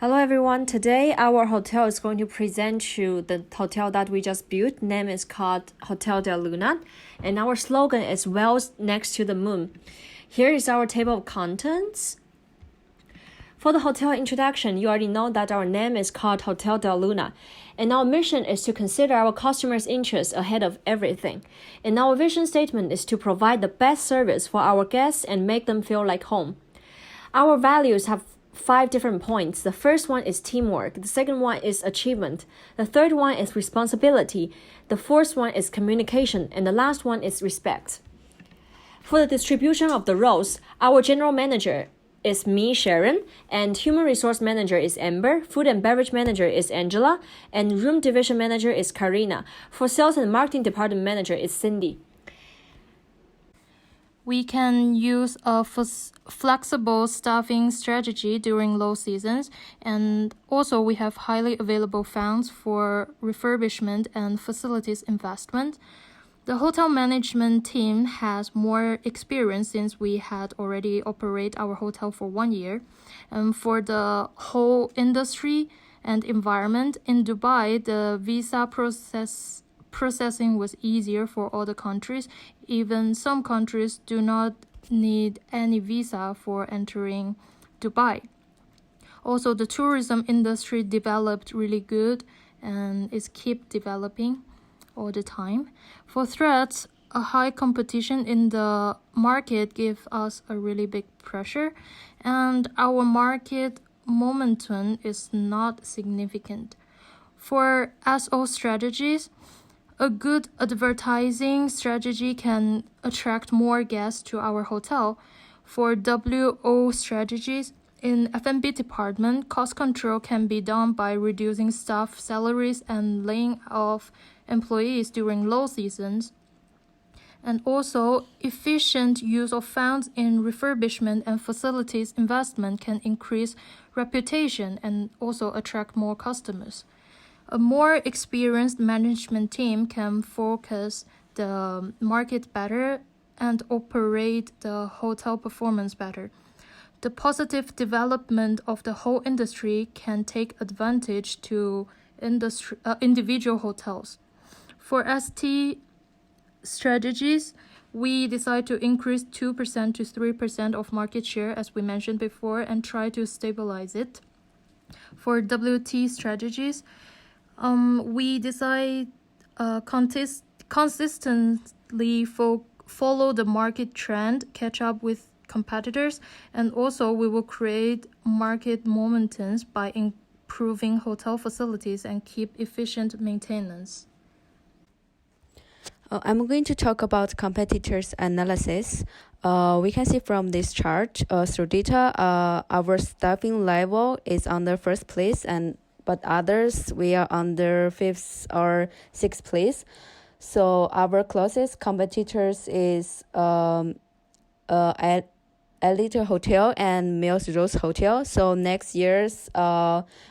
Hello everyone, today our hotel is going to present you the hotel that we just built. Name is called Hotel del Luna and our slogan is Wells Next to the Moon. Here is our table of contents. For the hotel introduction, you already know that our name is called Hotel del Luna, and our mission is to consider our customers' interests ahead of everything. And our vision statement is to provide the best service for our guests and make them feel like home. Our values have 5 different points. The first one is teamwork. The second one is achievement. The third one is responsibility. The fourth one is communication. And the last one is respect. For the distribution of the roles, our general manager is me, Sharon, and human resource manager is Amber, food and beverage manager is Angela, and room division manager is Karina. For sales and marketing department manager is Cindy. We can use a flexible staffing strategy during low seasons, and also we have highly available funds for refurbishment and facilities investment. The hotel management team has more experience since we had already operate our hotel for 1 year. And for the whole industry and environment in Dubai, the visa processing was easier for all the countries. Even some countries do not need any visa for entering Dubai. Also, the tourism industry developed really good and is keep developing all the time. For threats, a high competition in the market gives us a really big pressure, and our market momentum is not significant. For SO strategies, a good advertising strategy can attract more guests to our hotel. For WO strategies, in F&B department, cost control can be done by reducing staff salaries and laying off employees during low seasons. And also, efficient use of funds in refurbishment and facilities investment can increase reputation and also attract more customers. A more experienced management team can focus the market better and operate the hotel performance better. The positive development of the whole industry can take advantage to individual hotels. For ST strategies, we decide to increase 2% to 3% of market share, as we mentioned before, and try to stabilize it. For WT strategies, we decide consistently follow the market trend, catch up with competitors, and also we will create market momentum by improving hotel facilities and keep efficient maintenance. I'm going to talk about competitors analysis. We can see from this chart through data, our staffing level is on the first place, but others we are under 5th or 6th place. So our closest competitors is Elite Hotel and Mills Rose Hotel. So next year's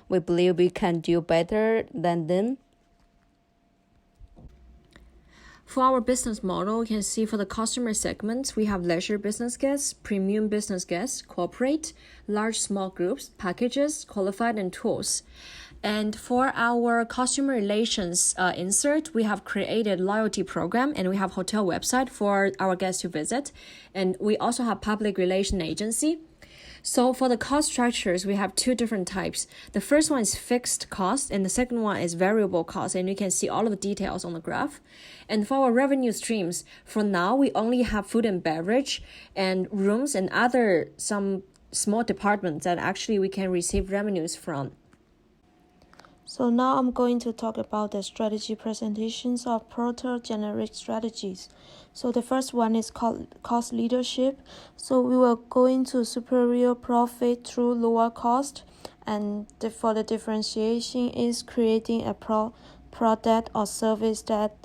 we believe we can do better than them. For our business model, you can see for the customer segments, we have leisure business guests, premium business guests, corporate, large small groups, packages, qualified, and tours. And for our customer relations insert, we have created loyalty program and we have hotel website for our guests to visit. And we also have public relation agency. So for the cost structures, we have 2 different types. The first one is fixed cost and the second one is variable cost. And you can see all of the details on the graph. And for our revenue streams, for now, we only have food and beverage and rooms and some small departments that actually we can receive revenues from. So now I'm going to talk about the strategy presentations of proto-generic strategies. So the first one is called cost leadership. So we will go into superior profit through lower cost. And for the differentiation is creating a product or service that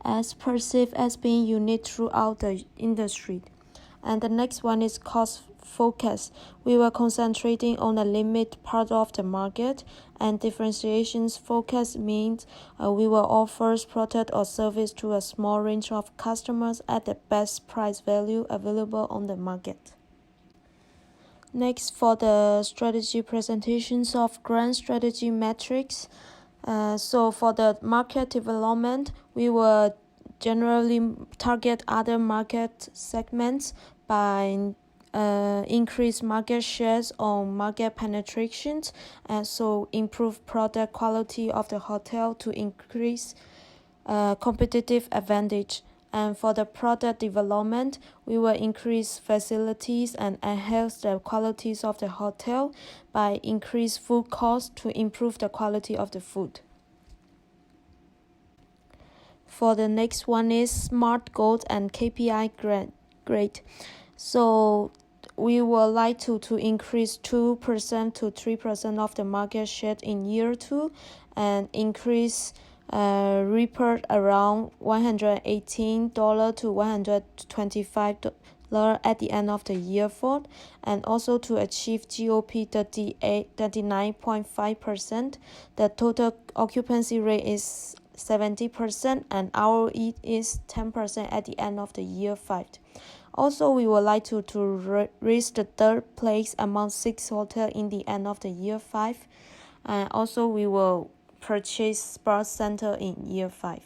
is perceived as being unique throughout the industry. And the next one is cost focus. We were concentrating on a limited part of the market, and differentiations focus means we will offer product or service to a small range of customers at the best price value available on the market. Next, for the strategy presentations of grand strategy metrics. So for the market development, we will generally target other market segments by increase market shares on market penetrations, and so improve product quality of the hotel to increase competitive advantage. And for the product development, we will increase facilities and enhance the qualities of the hotel by increase food cost to improve the quality of the food. For the next one is SMART goals and KPI grade. So we would like to increase 2% to 3% of the market share in year 2 and increase report around $118 to $125 at the end of the year 4, and also to achieve GOP 39.5%. The total occupancy rate is 70% and ROE is 10% at the end of the year 5. Also, we would like to reach the 3rd place among 6 hotels in the end of the year 5. And also, we will purchase sports center in year 5.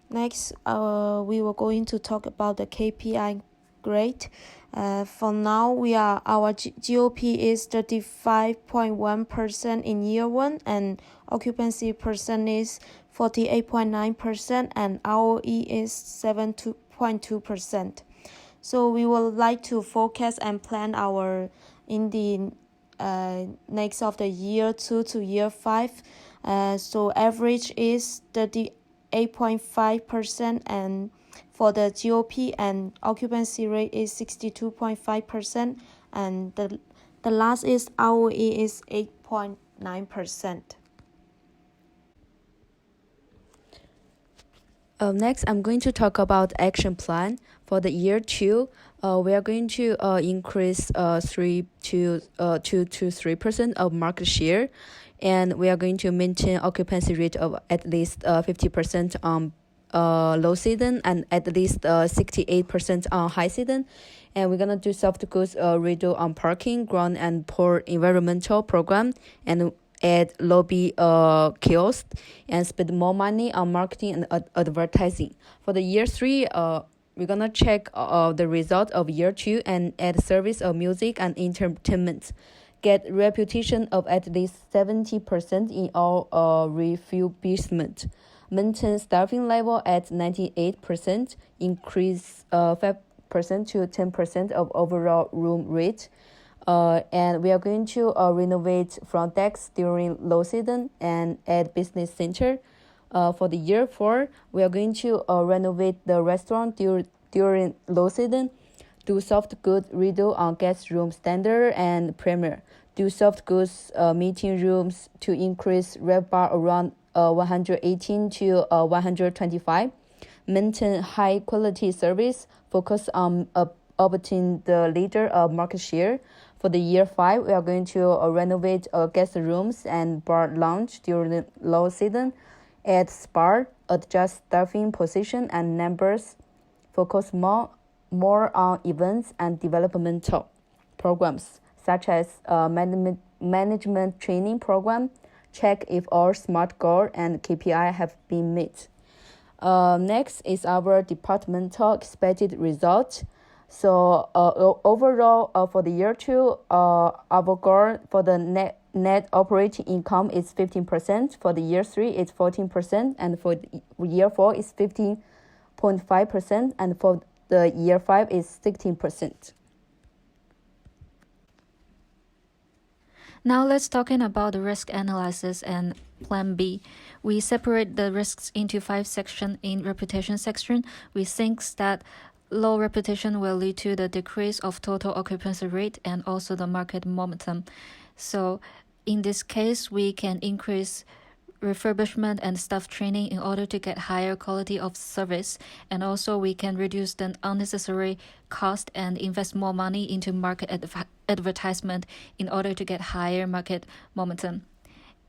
Next, we were going to talk about the KPI grade. For now, our GOP is 35.1% in year 1 and occupancy percent is 48.9% and ROE is 7.2%. So we would like to focus and plan our in the next of the year 2 to year 5. So average is 38.5% and for the GOP and occupancy rate is 62.5% and the last is ROE is 8.9%. Next, I'm going to talk about action plan for the year 2. We are going to increase 3% to 3% of market share, and we are going to maintain occupancy rate of at least 50% on low season and at least 68% on high season. And we're gonna do soft goods redo on parking, ground and port environmental program, and add lobby kiosk and spend more money on marketing and advertising. For the year 3, we're gonna check the result of year 2 and add service of music and entertainment. Get reputation of at least 70% in all refurbishment. Maintain staffing level at 98%. Increase 5% to 10% of overall room rate. And we are going to renovate front decks during low season and add business center. For the year 4, we are going to renovate the restaurant during low season. Do soft goods redo on guest room standard and premier. Do soft goods meeting rooms to increase RevPAR around 118 to 125. Maintain high quality service. Focus on obtaining the leader of market share. For the year 5, we are going to renovate guest rooms and bar lounge during the low season. Add spa, adjust staffing position and numbers. Focus more on events and developmental programs such as management training program. Check if all SMART goal and KPI have been met. Next is our departmental expected result. So overall, for the year 2, our goal for the net operating income is 15%. For the year 3, it's 14%, and for the year 4, it's 15.5%, and for the year 5 is 16%. Now let's talking about the risk analysis and plan B. We separate the risks into 5 sections. In reputation section, we think that low reputation will lead to the decrease of total occupancy rate and also the market momentum. So in this case, we can increase refurbishment and staff training in order to get higher quality of service, and also we can reduce the unnecessary cost and invest more money into market advertisement in order to get higher market momentum.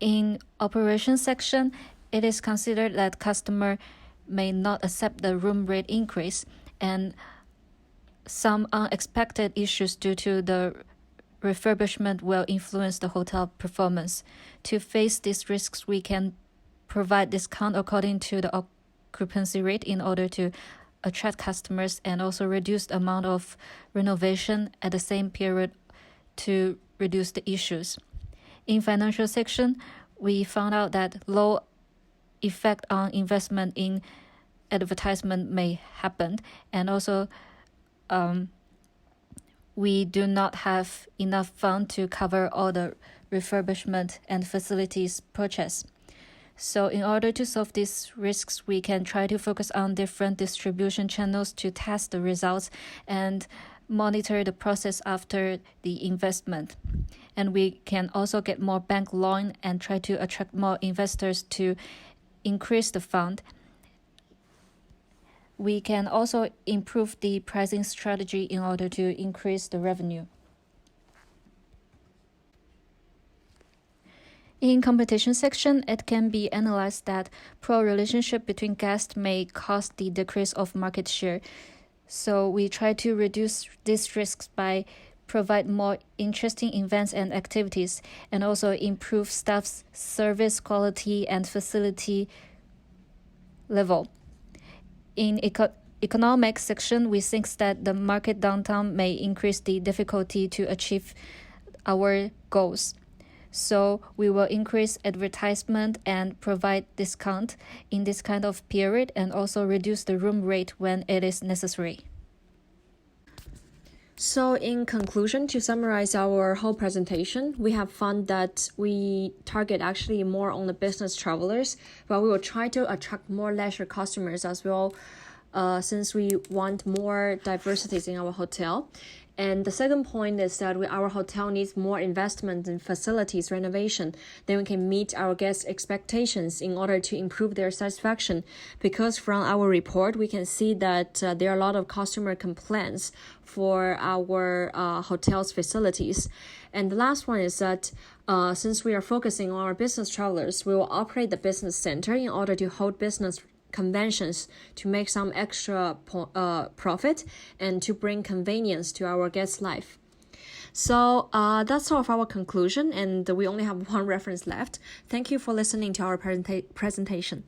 In operations section, it is considered that customer may not accept the room rate increase, and some unexpected issues due to the refurbishment will influence the hotel performance. To face these risks, we can provide discount according to the occupancy rate in order to attract customers and also reduce the amount of renovation at the same period to reduce the issues. In financial section, we found out that low effect on investment in advertisement may happen, and also we do not have enough fund to cover all the refurbishment and facilities purchase. So in order to solve these risks, we can try to focus on different distribution channels to test the results and monitor the process after the investment. And we can also get more bank loan and try to attract more investors to increase the fund. We can also improve the pricing strategy in order to increase the revenue. In competition section, it can be analyzed that poor relationship between guests may cause the decrease of market share. So we try to reduce these risks by provide more interesting events and activities, and also improve staff's service quality and facility level. In economic section, we think that the market downturn may increase the difficulty to achieve our goals. So we will increase advertisement and provide discount in this kind of period, and also reduce the room rate when it is necessary. So in conclusion, to summarize our whole presentation, we have found that we target actually more on the business travelers, but we will try to attract more leisure customers as well, since we want more diversities in our hotel. And the second point is that our hotel needs more investment in facilities renovation. Then we can meet our guests' expectations in order to improve their satisfaction. Because from our report, we can see that there are a lot of customer complaints for our hotel's facilities. And the last one is that since we are focusing on our business travelers, we will operate the business center in order to hold business conventions to make some extra profit and to bring convenience to our guests' life. So that's all of our conclusion, and we only have one reference left. Thank you for listening to our presentation.